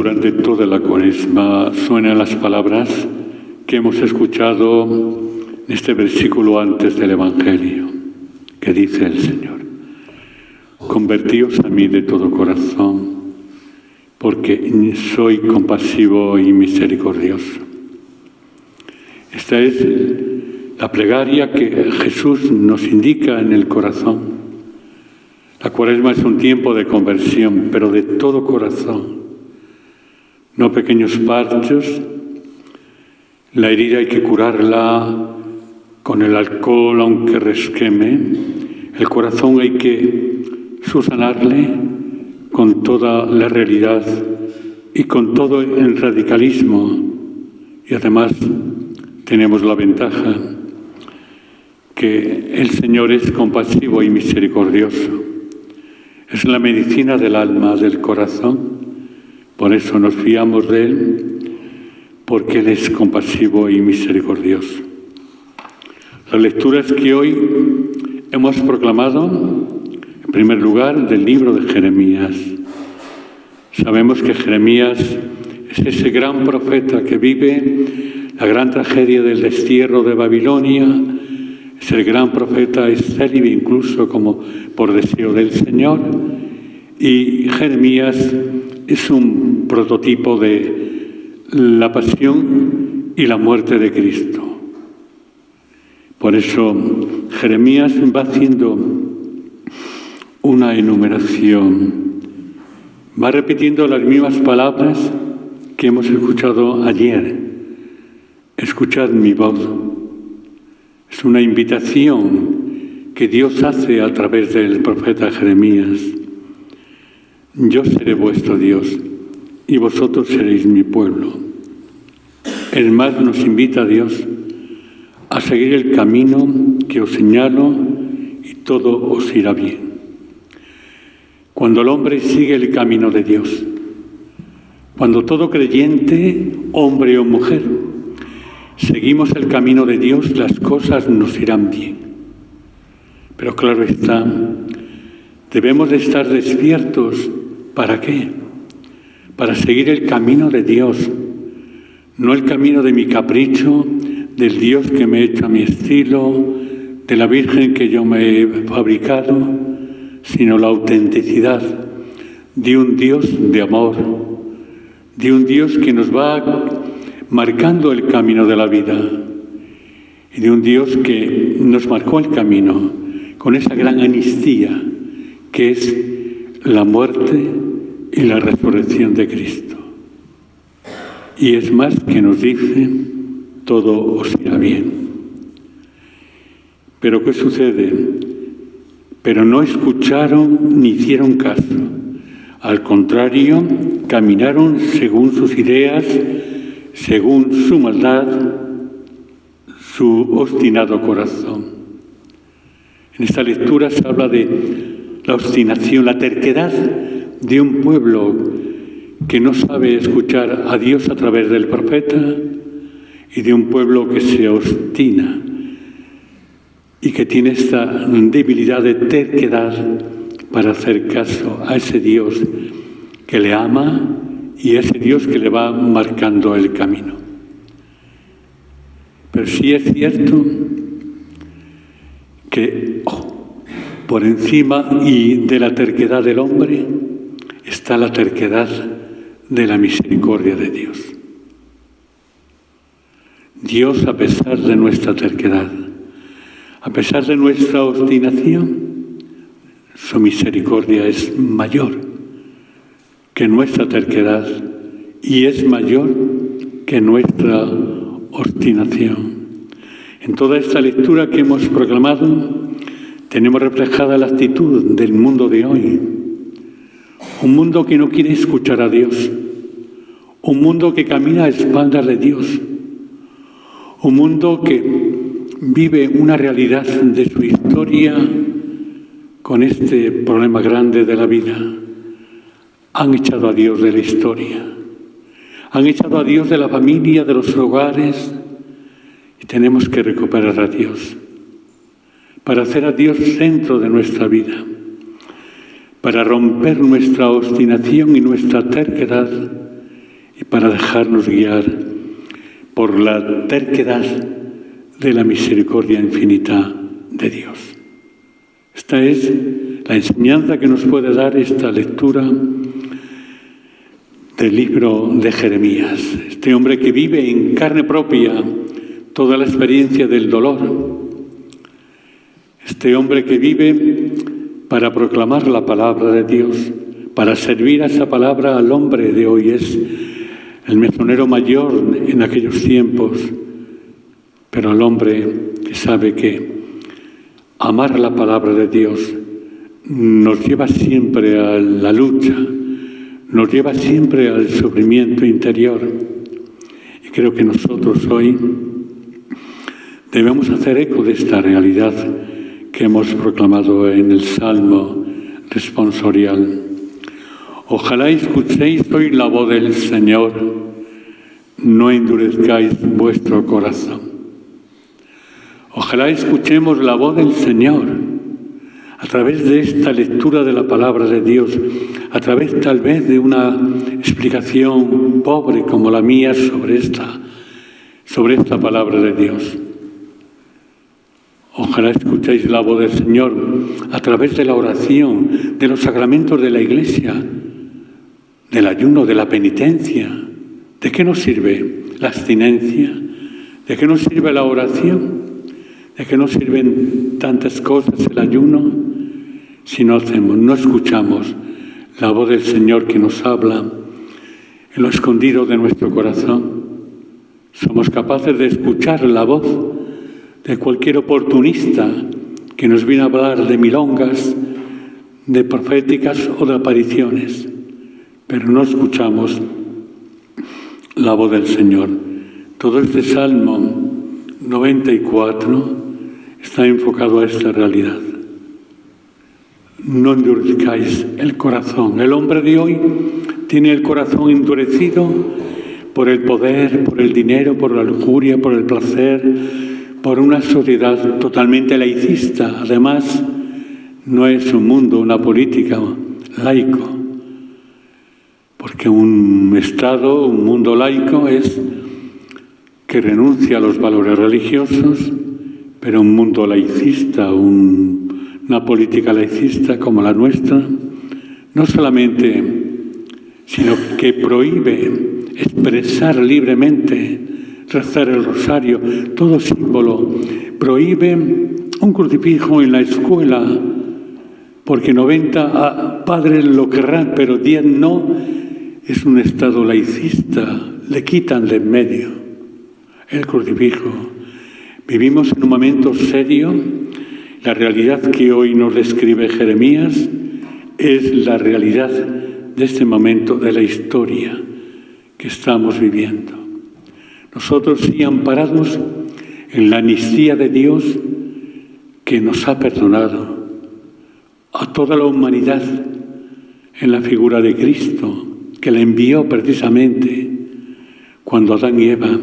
durante toda la Cuaresma suenan las palabras que hemos escuchado en este versículo antes del Evangelio, que dice el Señor: convertíos a mí de todo corazón, porque soy compasivo y misericordioso. Esta es la plegaria que Jesús nos indica en el corazón. La Cuaresma es un tiempo de conversión, pero de todo corazón. No pequeños parches. La herida hay que curarla con el alcohol, aunque resqueme. El corazón hay que subsanarle con toda la realidad y con todo el radicalismo. Y además tenemos la ventaja que el Señor es compasivo y misericordioso. Es la medicina del alma, del corazón. Por eso nos fiamos de Él, porque Él es compasivo y misericordioso. Las lecturas que hoy hemos proclamado, en primer lugar, del libro de Jeremías. Sabemos que Jeremías es ese gran profeta que vive la gran tragedia del destierro de Babilonia. Es el gran profeta, es célibe incluso como por deseo del Señor. Y Jeremías es un prototipo de la pasión y la muerte de Cristo. Por eso Jeremías va haciendo una enumeración, va repitiendo las mismas palabras que hemos escuchado ayer. Escuchad mi voz. Es una invitación que Dios hace a través del profeta Jeremías. Yo seré vuestro Dios y vosotros seréis mi pueblo. Es más, nos invita a Dios a seguir el camino que os señalo y todo os irá bien. Cuando el hombre sigue el camino de Dios, cuando todo creyente, hombre o mujer, seguimos el camino de Dios, las cosas nos irán bien. Pero claro está, debemos de estar despiertos. ¿Para qué? Para seguir el camino de Dios, no el camino de mi capricho, del Dios que me he hecho a mi estilo, de la Virgen que yo me he fabricado, sino la autenticidad de un Dios de amor, de un Dios que nos va marcando el camino de la vida y de un Dios que nos marcó el camino con esa gran amnistía que es la muerte y la resurrección de Cristo. Y es más, que nos dice: todo os irá bien. Pero ¿qué sucede? Pero no escucharon ni hicieron caso. Al contrario, caminaron según sus ideas, según su maldad, su obstinado corazón. En esta lectura se habla de la obstinación, la terquedad de un pueblo que no sabe escuchar a Dios a través del profeta y de un pueblo que se obstina y que tiene esta debilidad de terquedad para hacer caso a ese Dios que le ama y a ese Dios que le va marcando el camino. Pero sí es cierto que por encima y de la terquedad del hombre está la terquedad de la misericordia de Dios. Dios, a pesar de nuestra terquedad, a pesar de nuestra obstinación, su misericordia es mayor que nuestra terquedad y es mayor que nuestra obstinación. En toda esta lectura que hemos proclamado, tenemos reflejada la actitud del mundo de hoy. Un mundo que no quiere escuchar a Dios. Un mundo que camina a espaldas de Dios. Un mundo que vive una realidad de su historia con este problema grande de la vida. Han echado a Dios de la historia. Han echado a Dios de la familia, de los hogares. Y tenemos que recuperar a Dios, para hacer a Dios centro de nuestra vida, para romper nuestra obstinación y nuestra terquedad y para dejarnos guiar por la terquedad de la misericordia infinita de Dios. Esta es la enseñanza que nos puede dar esta lectura del libro de Jeremías. Este hombre que vive en carne propia toda la experiencia del dolor. Este hombre que vive para proclamar la palabra de Dios, para servir a esa palabra al hombre de hoy. Es el mesonero mayor en aquellos tiempos, pero el hombre que sabe que amar la palabra de Dios nos lleva siempre a la lucha, nos lleva siempre al sufrimiento interior. Y creo que nosotros hoy debemos hacer eco de esta realidad que hemos proclamado en el Salmo responsorial. Ojalá escuchéis hoy la voz del Señor, no endurezcáis vuestro corazón. Ojalá escuchemos la voz del Señor a través de esta lectura de la palabra de Dios, a través tal vez de una explicación pobre como la mía sobre esta palabra de Dios. Ojalá escuchéis la voz del Señor a través de la oración, de los sacramentos de la Iglesia, del ayuno, de la penitencia. ¿De qué nos sirve la abstinencia? ¿De qué nos sirve la oración? ¿De qué nos sirven tantas cosas el ayuno? Si no escuchamos la voz del Señor que nos habla en lo escondido de nuestro corazón. Somos capaces de escuchar la voz de cualquier oportunista que nos viene a hablar de milongas, de proféticas o de apariciones, pero no escuchamos la voz del Señor. Todo este Salmo 94 está enfocado a esta realidad. No endurezcáis el corazón. El hombre de hoy tiene el corazón endurecido por el poder, por el dinero, por la lujuria, por el placer, por una sociedad totalmente laicista. Además, no es un mundo, una política laico, porque un Estado, un mundo laico es que renuncia a los valores religiosos, pero un mundo laicista, una política laicista como la nuestra, no solamente, sino que prohíbe expresar libremente, rezar el rosario, todo símbolo, prohíbe un crucifijo en la escuela, porque 90 padres lo querrán, pero 10 no. Es un Estado laicista, le quitan de en medio el crucifijo. Vivimos en un momento serio. La realidad que hoy nos describe Jeremías es la realidad de este momento de la historia que estamos viviendo. Nosotros sí amparados en la amnistía de Dios que nos ha perdonado a toda la humanidad en la figura de Cristo, que la envió precisamente cuando Adán y Eva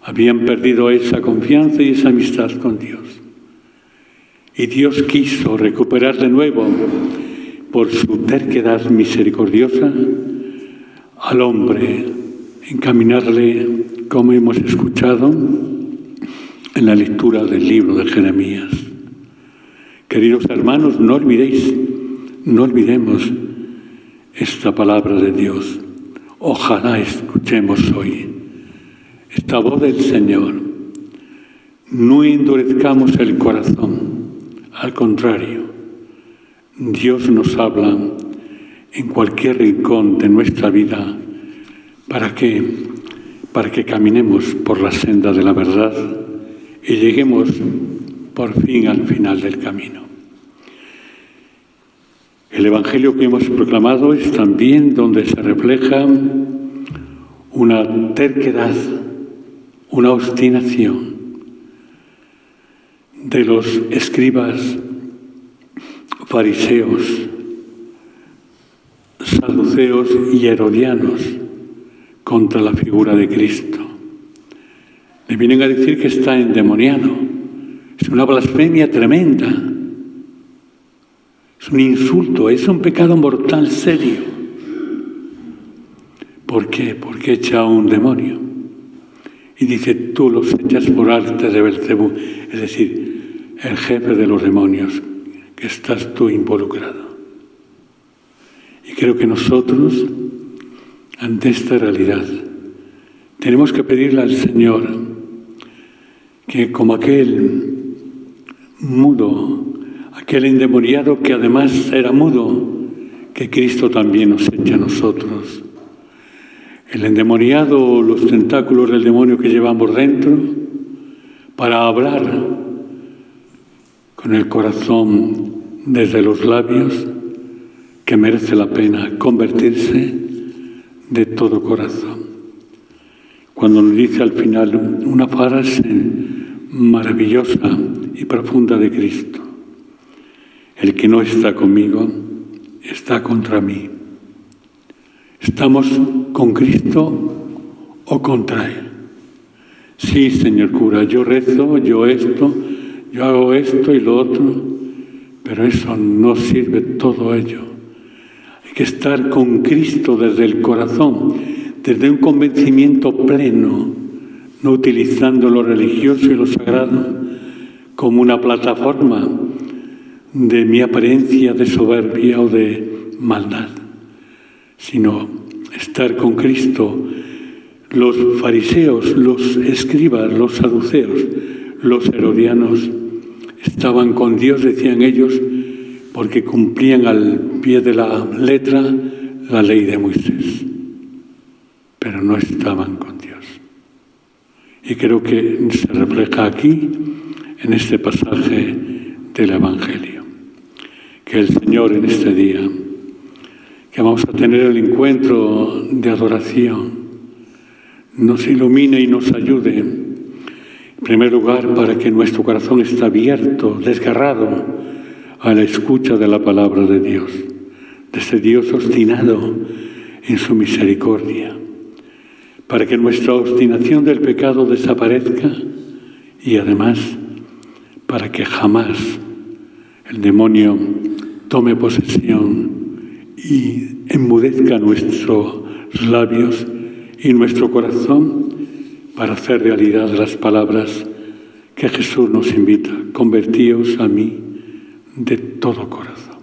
habían perdido esa confianza y esa amistad con Dios. Y Dios quiso recuperar de nuevo, por su terquedad misericordiosa, al hombre, encaminarle, como hemos escuchado en la lectura del libro de Jeremías. Queridos hermanos, no olvidemos esta palabra de Dios. Ojalá escuchemos hoy esta voz del Señor. No endurezcamos el corazón. Al contrario, Dios nos habla en cualquier rincón de nuestra vida para que caminemos por la senda de la verdad y lleguemos por fin al final del camino. El Evangelio que hemos proclamado es también donde se refleja una terquedad, una obstinación de los escribas, fariseos, saduceos y herodianos contra la figura de Cristo. Le vienen a decir que está endemoniado. Es una blasfemia tremenda. Es un insulto, es un pecado mortal serio. ¿Por qué? Porque echa a un demonio. Y dice, tú los echas por arte de Belcebú, es decir, el jefe de los demonios, que estás tú involucrado. Y creo que nosotros, ante esta realidad, tenemos que pedirle al Señor que como aquel mudo, aquel endemoniado que además era mudo, que Cristo también nos eche a nosotros. El endemoniado, los tentáculos del demonio que llevamos dentro, para hablar con el corazón desde los labios, que merece la pena convertirse de todo corazón. Cuando nos dice al final una frase maravillosa y profunda de Cristo: el que no está conmigo está contra mí. ¿Estamos con Cristo o contra Él? Sí, señor cura, yo rezo, yo hago esto y lo otro, pero eso no sirve todo ello. Hay que estar con Cristo desde el corazón, desde un convencimiento pleno, no utilizando lo religioso y lo sagrado como una plataforma de mi apariencia de soberbia o de maldad, sino estar con Cristo. Los fariseos, los escribas, los saduceos, los herodianos estaban con Dios, decían ellos, porque cumplían al pie de la letra la ley de Moisés, pero no estaban con Dios. Y creo que se refleja aquí, en este pasaje del Evangelio. Que el Señor en este día, que vamos a tener el encuentro de adoración, nos ilumine y nos ayude, en primer lugar, para que nuestro corazón esté abierto, desgarrado a la escucha de la palabra de Dios, de ese Dios obstinado en su misericordia, para que nuestra obstinación del pecado desaparezca y además para que jamás el demonio tome posesión y enmudezca nuestros labios y nuestro corazón para hacer realidad las palabras que Jesús nos invita: convertíos a mí de todo corazón.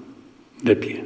De pie.